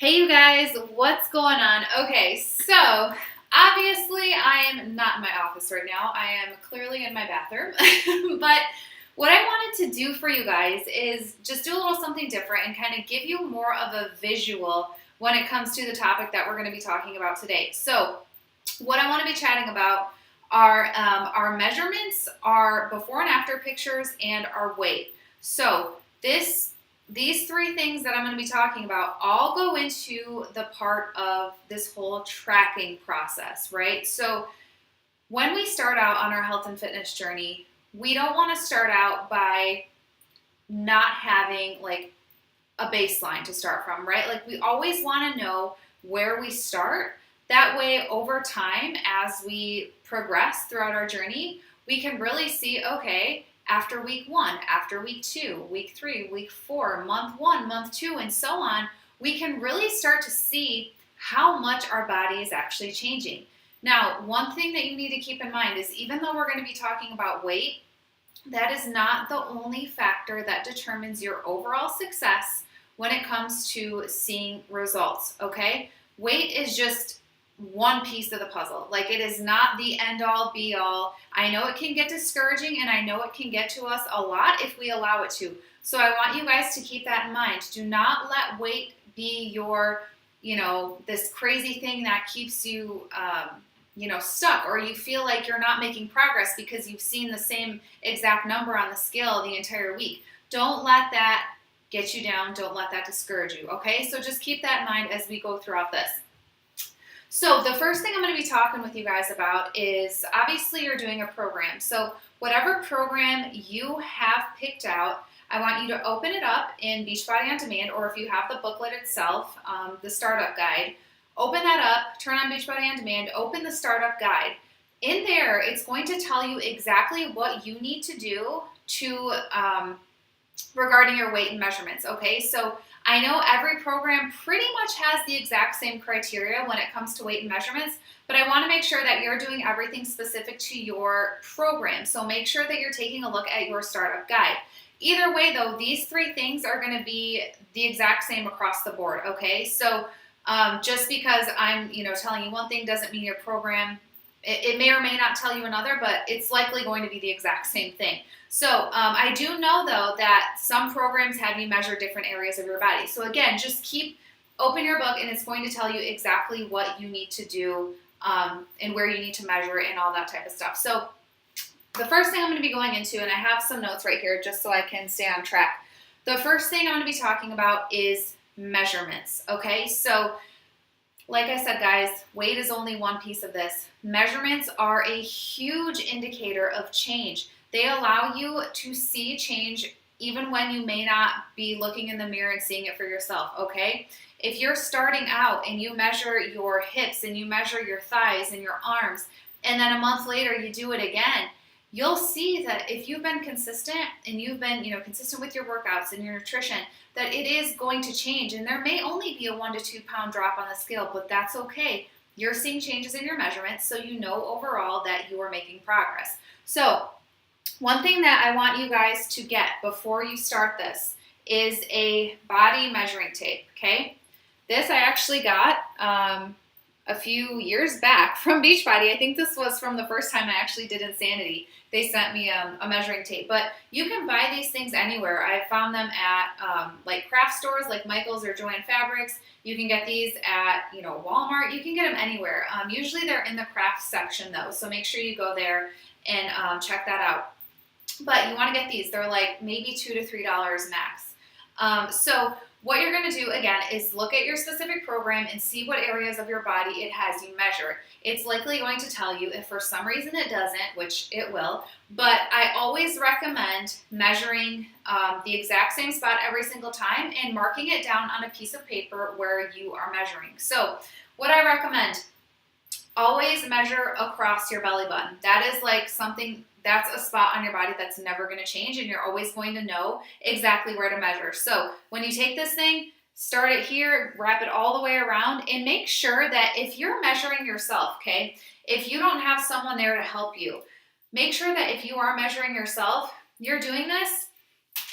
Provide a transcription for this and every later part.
Hey you guys, what's going on? Okay, so obviously I am not in my office right now. I am clearly in my bathroom. But what I wanted to do for you guys is just do a little something different and kind of give you more of a visual when it comes to the topic that we're going to be talking about today. So what I want to be chatting about are our measurements, our before and after pictures, and our weight. So these three things that I'm going to be talking about all go into the part of this whole tracking process, right? So when we start out on our health and fitness journey, we don't want to start out by not having like a baseline to start from, right? Like we always want to know where we start. That way, over time, as we progress throughout our journey, we can really see, okay, after week 1, after week 2, week 3, week 4, month 1, month 2, and so on, we can really start to see how much our body is actually changing. Now, one thing that you need to keep in mind is even though we're going to be talking about weight, that is not the only factor that determines your overall success when it comes to seeing results, okay? Weight is just one piece of the puzzle. Like, it is not the end all be all. I know it can get discouraging and I know it can get to us a lot if we allow it to. So I want you guys to keep that in mind. Do not let weight be your, this crazy thing that keeps you, stuck, or you feel like you're not making progress because you've seen the same exact number on the scale the entire week. Don't let that get you down. Don't let that discourage you, okay? So just keep that in mind as we go throughout this. So the first thing I'm going to be talking with you guys about is obviously you're doing a program. So whatever program you have picked out, I want you to open it up in Beachbody On Demand, or if you have the booklet itself, the startup guide, open that up, turn on Beachbody On Demand, open the startup guide. In there, it's going to tell you exactly what you need to do to regarding your weight and measurements, okay? So I know every program pretty much has the exact same criteria when it comes to weight and measurements, but I want to make sure that you're doing everything specific to your program. So make sure that you're taking a look at your startup guide. Either way, though, these three things are going to be the exact same across the board, okay? So just because I'm, telling you one thing doesn't mean your program, it may or may not tell you another, but it's likely going to be the exact same thing. So I do know, though, that some programs have you measure different areas of your body. So again, just open your book, and it's going to tell you exactly what you need to do and where you need to measure and all that type of stuff. So the first thing I'm going to be going into, and I have some notes right here just so I can stay on track. The first thing I'm going to be talking about is measurements, okay? So like I said, guys, weight is only one piece of this. Measurements are a huge indicator of change. They allow you to see change even when you may not be looking in the mirror and seeing it for yourself, okay? If you're starting out and you measure your hips and you measure your thighs and your arms, and then a month later you do it again, you'll see that if you've been consistent and you've been, consistent with your workouts and your nutrition, that it is going to change. And there may only be a 1 to 2 pound drop on the scale, but that's okay. You're seeing changes in your measurements, so you know overall that you are making progress. So one thing that I want you guys to get before you start this is a body measuring tape, okay? This I actually got a few years back from Beachbody. I think this was from the first time I actually did Insanity. They sent me a measuring tape, but you can buy these things anywhere. I found them at like craft stores like Michael's or Joann Fabrics. You can get these at Walmart. You can get them anywhere. Usually they're in the craft section though, so make sure you go there and check that out. But you want to get these. They're like maybe $2 to $3 max. So what you're going to do, again, is look at your specific program and see what areas of your body it has you measure. It's likely going to tell you if for some reason it doesn't, which it will, but I always recommend measuring the exact same spot every single time and marking it down on a piece of paper where you are measuring. So what I recommend, always measure across your belly button. That is like something, that's a spot on your body that's never going to change, and you're always going to know exactly where to measure. So when you take this thing, start it here, wrap it all the way around, and make sure that if you're measuring yourself, okay, if you don't have someone there to help you, make sure that if you are measuring yourself, you're doing this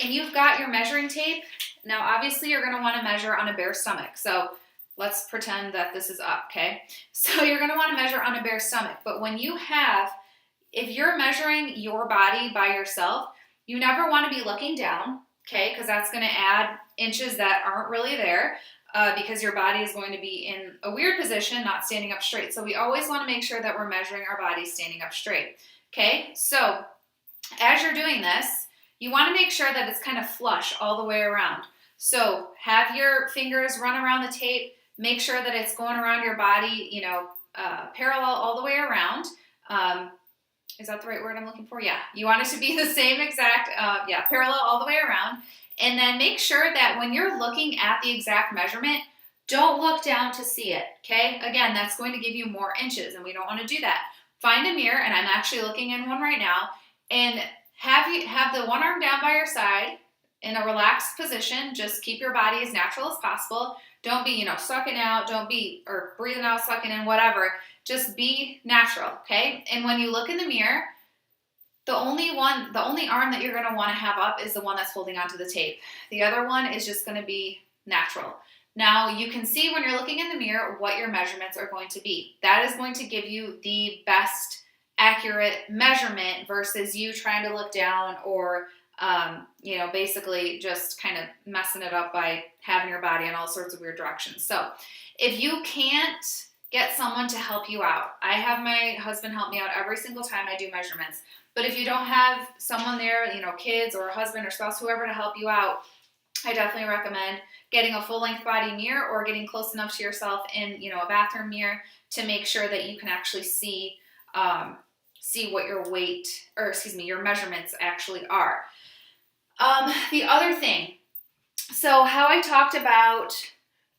and you've got your measuring tape. Now, obviously, you're going to want to measure on a bare stomach. So let's pretend that this is up, okay? So you're gonna wanna measure on a bare stomach, but if you're measuring your body by yourself, you never wanna be looking down, okay? Because that's gonna add inches that aren't really there. Because your body is going to be in a weird position, not standing up straight. So we always want to make sure that we're measuring our body standing up straight. Okay, so as you're doing this, you want to make sure that it's kind of flush all the way around. So have your fingers run around the tape, make sure that it's going around your body, parallel all the way around. Is that the right word I'm looking for? Yeah, you want it to be the same exact, parallel all the way around. And then make sure that when you're looking at the exact measurement, don't look down to see it, okay? Again, that's going to give you more inches, and we don't want to do that. Find a mirror, and I'm actually looking in one right now, and have the one arm down by your side in a relaxed position. Just keep your body as natural as possible. Don't be, sucking out, or breathing out, sucking in, whatever. Just be natural, okay? And when you look in the mirror, the only arm that you're going to want to have up is the one that's holding onto the tape. The other one is just going to be natural. Now, you can see when you're looking in the mirror what your measurements are going to be. That is going to give you the best accurate measurement versus you trying to look down or, basically just kind of messing it up by having your body in all sorts of weird directions. So if you can't get someone to help you out, I have my husband help me out every single time I do measurements. But if you don't have someone there, kids or a husband or spouse, whoever to help you out, I definitely recommend getting a full-length body mirror or getting close enough to yourself in, a bathroom mirror to make sure that you can actually see what your measurements actually are. The other thing, so how I talked about,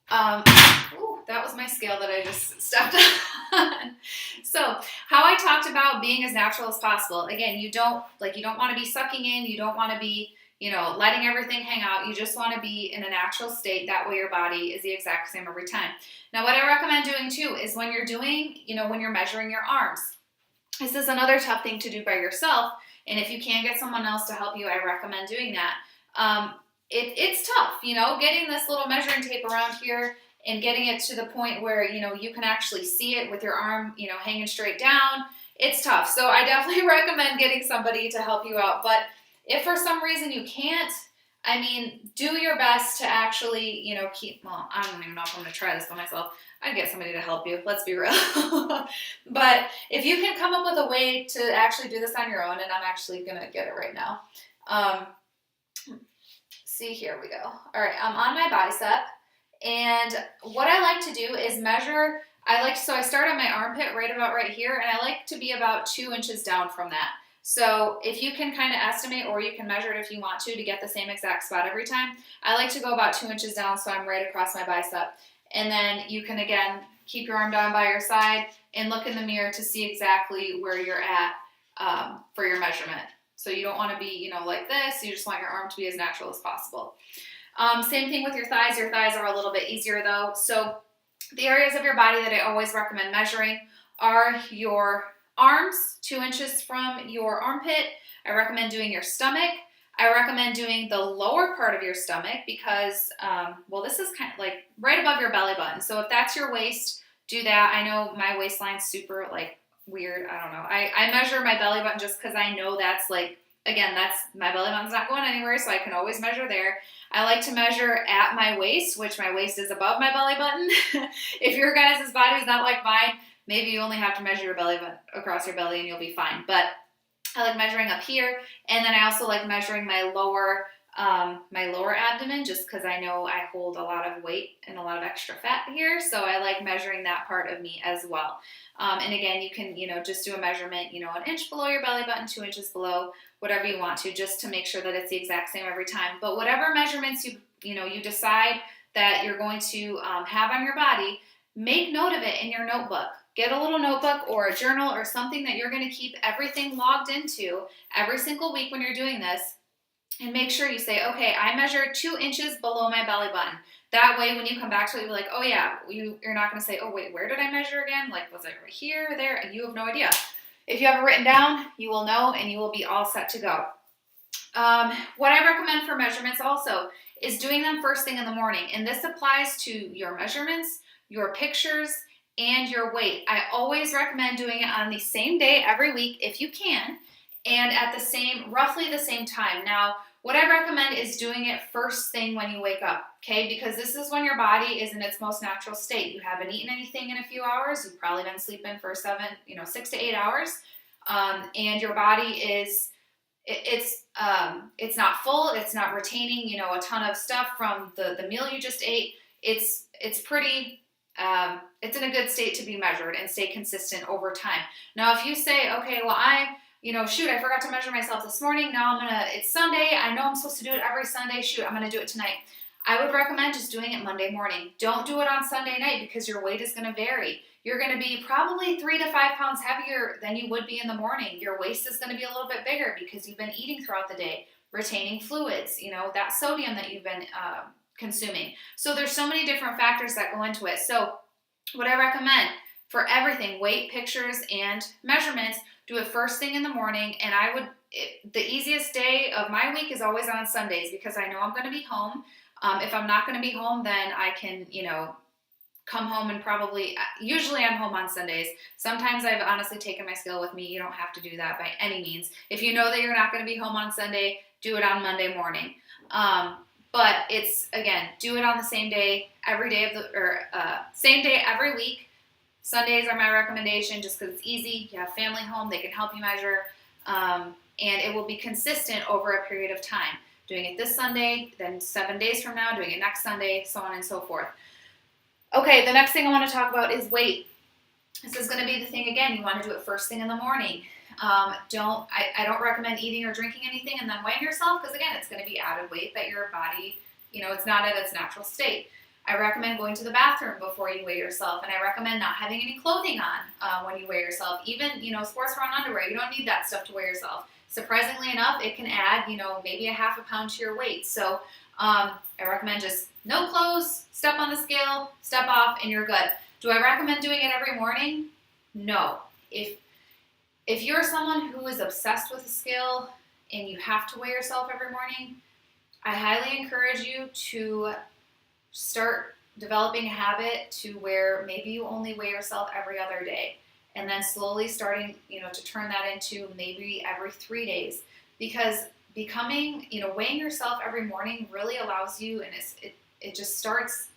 that was my scale that I just stepped on. So how I talked about being as natural as possible. Again, you don't want to be sucking in. You don't want to be, letting everything hang out. You just want to be in a natural state. That way your body is the exact same every time. Now, what I recommend doing too is when you're measuring your arms. This is another tough thing to do by yourself. And if you can get someone else to help you, I recommend doing that. It's tough, getting this little measuring tape around here and getting it to the point where, you can actually see it with your arm, hanging straight down. It's tough. So I definitely recommend getting somebody to help you out. But if for some reason you can't, do your best to actually, I don't even know if I'm going to try this by myself. I'd get somebody to help you. Let's be real. But if you can come up with a way to actually do this on your own, and I'm actually going to get it right now. See, here we go. All right, I'm on my bicep. And what I like to do is measure, so I start on my armpit right about right here, and I like to be about 2 inches down from that. So if you can kind of estimate, or you can measure it if you want to get the same exact spot every time, I like to go about 2 inches down so I'm right across my bicep. And then you can, again, keep your arm down by your side and look in the mirror to see exactly where you're at for your measurement. So you don't want to be, like this. You just want your arm to be as natural as possible. Same thing with your thighs. Your thighs are a little bit easier though. So the areas of your body that I always recommend measuring are your arms, 2 inches from your armpit. I recommend doing your stomach. I recommend doing the lower part of your stomach because, this is kind of like right above your belly button. So if that's your waist, do that. I know my waistline's super weird. I don't know. I measure my belly button just because I know that's my belly button's not going anywhere, so I can always measure there. I like to measure at my waist, which my waist is above my belly button. If your guys' body is not like mine, maybe you only have to measure your belly button across your belly and you'll be fine. But I like measuring up here, and then I also like measuring my lower abdomen just because I know I hold a lot of weight and a lot of extra fat here, so I like measuring that part of me as well. And again, you can, just do a measurement, an inch below your belly button, 2 inches below, whatever you want to, just to make sure that it's the exact same every time. But whatever measurements you decide that you're going to have on your body, make note of it in your notebook. Get a little notebook or a journal or something that you're going to keep everything logged into every single week when you're doing this. And make sure you say, okay, I measured 2 inches below my belly button. That way, when you come back to it, you'll be like, oh yeah, you're not going to say, oh wait, where did I measure again? Was it right here, there? You have no idea. If you have it written down, you will know and you will be all set to go. What I recommend for measurements also is doing them first thing in the morning. And this applies to your measurements, your pictures, and your weight. I always recommend doing it on the same day every week if you can, and at roughly the same time. Now, what I recommend is doing it first thing when you wake up, okay? Because this is when your body is in its most natural state. You haven't eaten anything in a few hours. You've probably been sleeping for 6 to 8 hours, and your body is it's not full. It's not retaining a ton of stuff from the meal you just ate. It's pretty. It's in a good state to be measured and stay consistent over time. Now, if you say, okay, well, I forgot to measure myself this morning. Now it's Sunday. I know I'm supposed to do it every Sunday. I'm going to do it tonight. I would recommend just doing it Monday morning. Don't do it on Sunday night because your weight is going to vary. You're going to be probably 3 to 5 pounds heavier than you would be in the morning. Your waist is going to be a little bit bigger because you've been eating throughout the day, retaining fluids, that sodium that you've been consuming. So there's so many different factors that go into it. So what I recommend for everything, weight, pictures, and measurements, do it first thing in the morning. And the easiest day of my week is always on Sundays because I know I'm going to be home. If I'm not going to be home, then I can, come home and usually I'm home on Sundays. Sometimes I've honestly taken my scale with me. You don't have to do that by any means. If you know that you're not going to be home on Sunday, do it on Monday morning. But do it on the same day same day every week. Sundays are my recommendation just because it's easy. You have family home, they can help you measure, and it will be consistent over a period of time. Doing it this Sunday, then 7 days from now, doing it next Sunday, so on and so forth. Okay, the next thing I want to talk about is weight. This is going to be the thing again. You want to do it first thing in the morning. I don't recommend eating or drinking anything and then weighing yourself because again, it's going to be added weight that your body, it's not at its natural state. I recommend going to the bathroom before you weigh yourself, and I recommend not having any clothing on when you weigh yourself. Even, sports bra and underwear, you don't need that stuff to weigh yourself. Surprisingly enough, it can add, maybe a half a pound to your weight. So I recommend just no clothes, step on the scale, step off, and you're good. Do I recommend doing it every morning? No. If you're someone who is obsessed with a scale and you have to weigh yourself every morning, I highly encourage you to start developing a habit to where maybe you only weigh yourself every other day, and then slowly starting, to turn that into maybe every 3 days, because weighing yourself every morning really allows you, and it just starts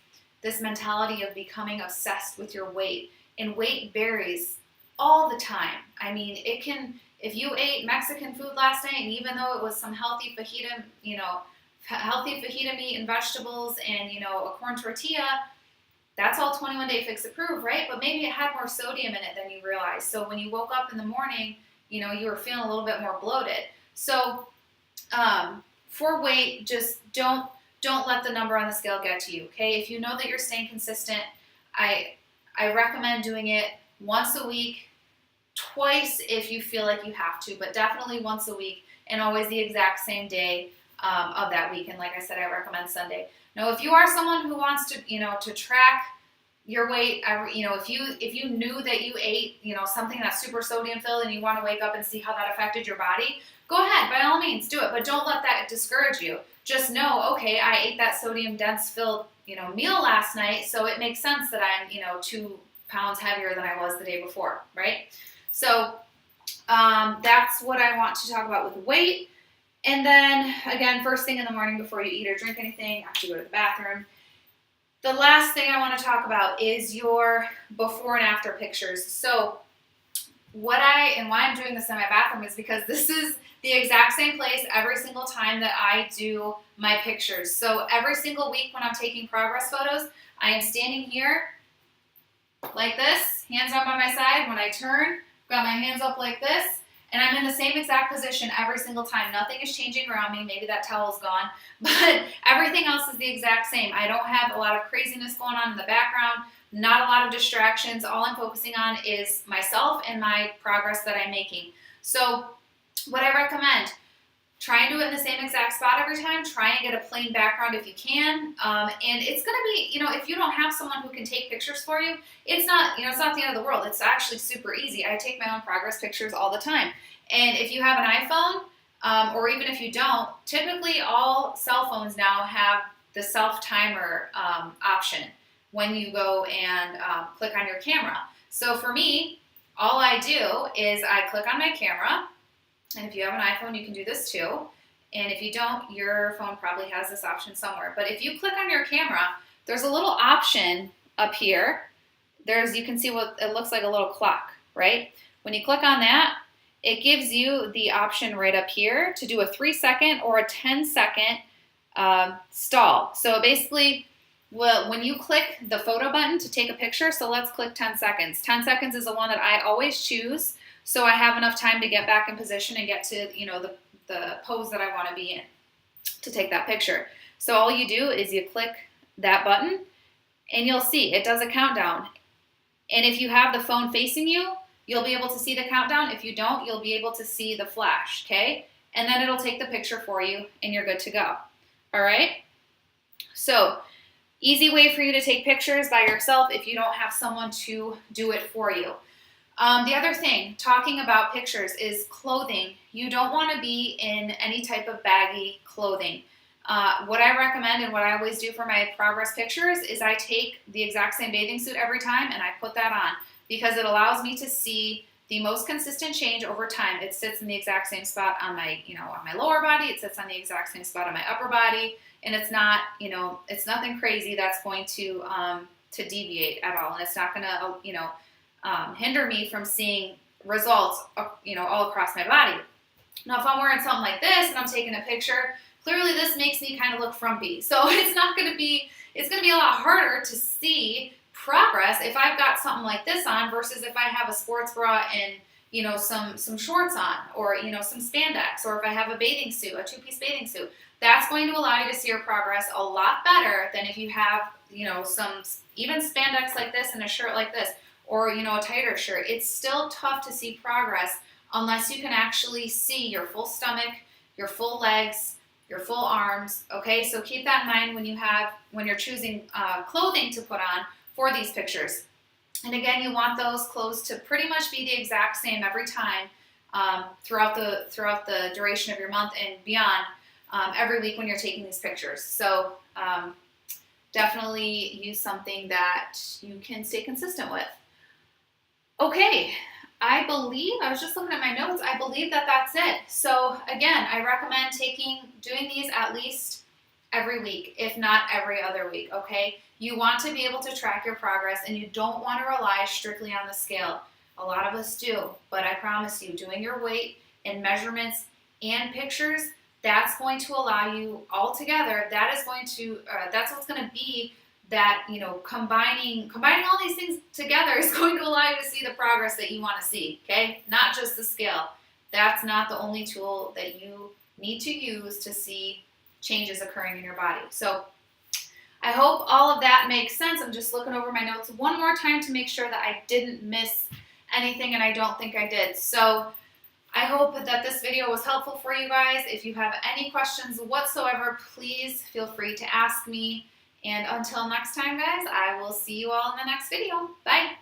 this mentality of becoming obsessed with your weight, and weight varies all the time. I mean, if you ate Mexican food last night, and even though it was some healthy fajita meat and vegetables and, a corn tortilla, that's all 21-day fix approved, right? But maybe it had more sodium in it than you realized. So when you woke up in the morning, you were feeling a little bit more bloated. So for weight, just don't let the number on the scale get to you, okay? If you know that you're staying consistent, I recommend doing it once a week, twice if you feel like you have to, but definitely once a week, and always the exact same day of that week. And like I said, I recommend Sunday. Now, if you are someone who wants to, to track your weight, if you knew that you ate, something that's super sodium filled and you want to wake up and see how that affected your body, go ahead, by all means, do it. But don't let that discourage you. Just know, okay, I ate that sodium dense filled, meal last night, so it makes sense that I'm, 2 pounds heavier than I was the day before, right? So that's what I want to talk about with weight. And then, again, first thing in the morning before you eat or drink anything, after you go to the bathroom. The last thing I want to talk about is your before and after pictures. So why I'm doing this in my bathroom is because this is the exact same place every single time that I do my pictures. So every single week when I'm taking progress photos, I am standing here like this, hands up by my side. When I turn, got my hands up like this, and I'm in the same exact position every single time. Nothing is changing around me. Maybe that towel's gone, but everything else is the exact same. I don't have a lot of craziness going on in the background, not a lot of distractions. All I'm focusing on is myself and my progress that I'm making. So what I recommend, try and do it in the same exact spot every time. Try and get a plain background if you can. And it's going to be, if you don't have someone who can take pictures for you, it's not the end of the world. It's actually super easy. I take my own progress pictures all the time. And if you have an iPhone, or even if you don't, typically all cell phones now have the self-timer option when you go and click on your camera. So for me, all I do is I click on my camera, and if you have an iPhone, you can do this too. And if you don't, your phone probably has this option somewhere. But if you click on your camera, there's a little option up here. You can see what it looks like, a little clock, right? When you click on that, it gives you the option right up here to do a 3-second or a 10-second stall. So basically, when you click the photo button to take a picture, so let's click 10 seconds. 10 seconds is the one that I always choose, so I have enough time to get back in position and get to, the pose that I want to be in to take that picture. So all you do is you click that button, and you'll see it does a countdown. And if you have the phone facing you, you'll be able to see the countdown. If you don't, you'll be able to see the flash, okay? And then it'll take the picture for you, and you're good to go. All right? So, easy way for you to take pictures by yourself if you don't have someone to do it for you. The other thing, talking about pictures, is clothing. You don't want to be in any type of baggy clothing. What I recommend and what I always do for my progress pictures is I take the exact same bathing suit every time and I put that on, because it allows me to see the most consistent change over time. It sits in the exact same spot on my, on my lower body. It sits on the exact same spot on my upper body, and it's not, it's nothing crazy that's going to deviate at all, and it's not going to, hinder me from seeing results, all across my body. Now, if I'm wearing something like this and I'm taking a picture, clearly this makes me kind of look frumpy. So it's going to be a lot harder to see progress if I've got something like this on versus if I have a sports bra and, some shorts on, or, some spandex, or if I have a bathing suit, a 2-piece bathing suit. That's going to allow you to see your progress a lot better than if you have, some even spandex like this and a shirt like this, or, a tighter shirt. It's still tough to see progress unless you can actually see your full stomach, your full legs, your full arms, okay? So keep that in mind when you're choosing clothing to put on for these pictures. And again, you want those clothes to pretty much be the exact same every time throughout the duration of your month and beyond, every week when you're taking these pictures. So definitely use something that you can stay consistent with. Okay, I was just looking at my notes, I believe that's it. So again, I recommend doing these at least every week, if not every other week, okay? You want to be able to track your progress, and you don't want to rely strictly on the scale. A lot of us do, but I promise you, doing your weight and measurements and pictures, that's going to allow you all together, that's what's going to be that, combining all these things together is going to allow you to see the progress that you want to see, okay? Not just the scale. That's not the only tool that you need to use to see changes occurring in your body. So I hope all of that makes sense. I'm just looking over my notes one more time to make sure that I didn't miss anything, and I don't think I did. So I hope that this video was helpful for you guys. If you have any questions whatsoever, please feel free to ask me. And until next time, guys, I will see you all in the next video. Bye.